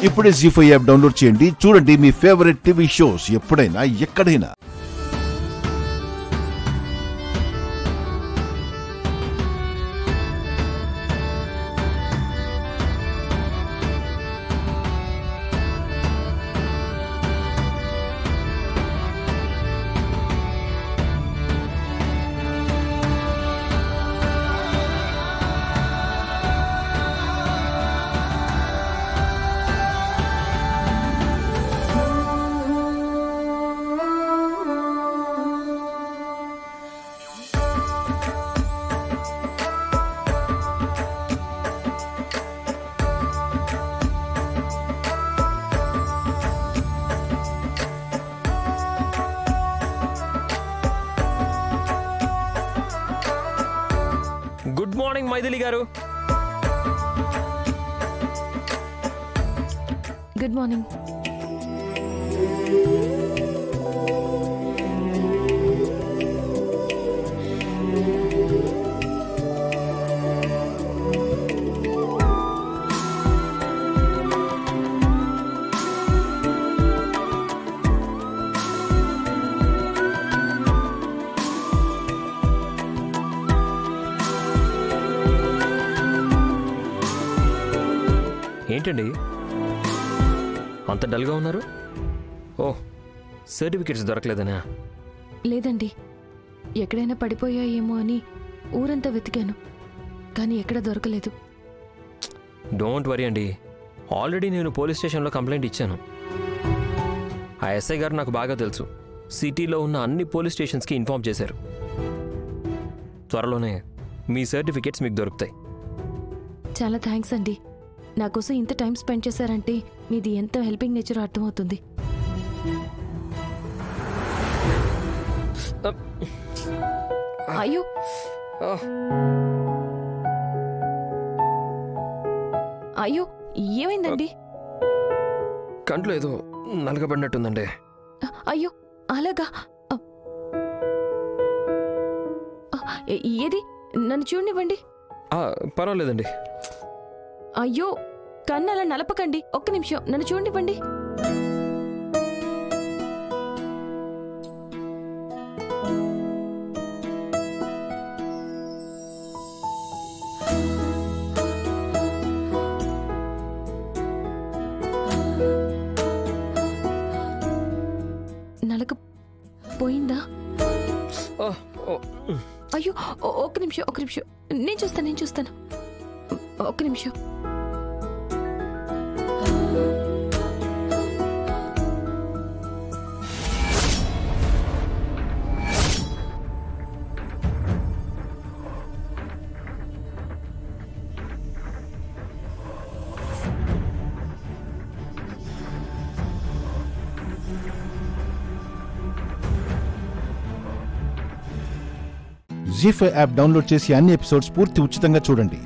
ఇప్పుడే జీ5 app download చేయండి. చూడండి మీ ఫేవరెట్ టీవీ షోస్ ఎప్పుడైనా ఎక్కడైనా. గుడ్ మార్నింగ్ మైథిలి గారు. Good morning. ఏంటండి అంత డల్గా ఉన్నారు? ఓ, సర్టిఫికెట్స్ దొరకలేదనా? లేదండి, ఎక్కడైనా పడిపోయాయేమో అని ఊరంతా వెతికాను, కానీ ఎక్కడ దొరకలేదు. డోంట్ వరీ అండి, ఆల్రెడీ నేను పోలీస్ స్టేషన్లో కంప్లైంట్ ఇచ్చాను. ఆ ఎస్ఐ గారు నాకు బాగా తెలుసు. సిటీలో ఉన్న అన్ని పోలీస్ స్టేషన్స్కి ఇన్ఫార్మ్ చేశారు. త్వరలోనే మీ సర్టిఫికెట్స్ మీకు దొరుకుతాయి. చాలా థ్యాంక్స్ అండి. నా కోసం ఇంత టైం స్పెండ్ చేశారంటే మీది ఎంత హెల్పింగ్ నేచర్ అర్థమవుతుంది. అయ్యో, అయ్యో, ఏమైందండి? కంట్లో ఏదో నలగబడినట్టుందండి. అయ్యో, అలాగా? ఏది నన్ను చూడనివ్వండి. పర్వాలేదండి. అయ్యో, కన్ను అలా నలపకండి. ఒక్క నిమిషం నన్ను చూడనివ్వండి. నలక పోయిందా? అయ్యో, ఒక్క నిమిషం, ఒక్క నిమిషం. నేను చూస్తాను. ఒక్క నిమిషం. జీ5 యాప్ డౌన్లోడ్ చేసి అన్ని ఎపిసోడ్స్ పూర్తి ఉచితంగా చూడండి.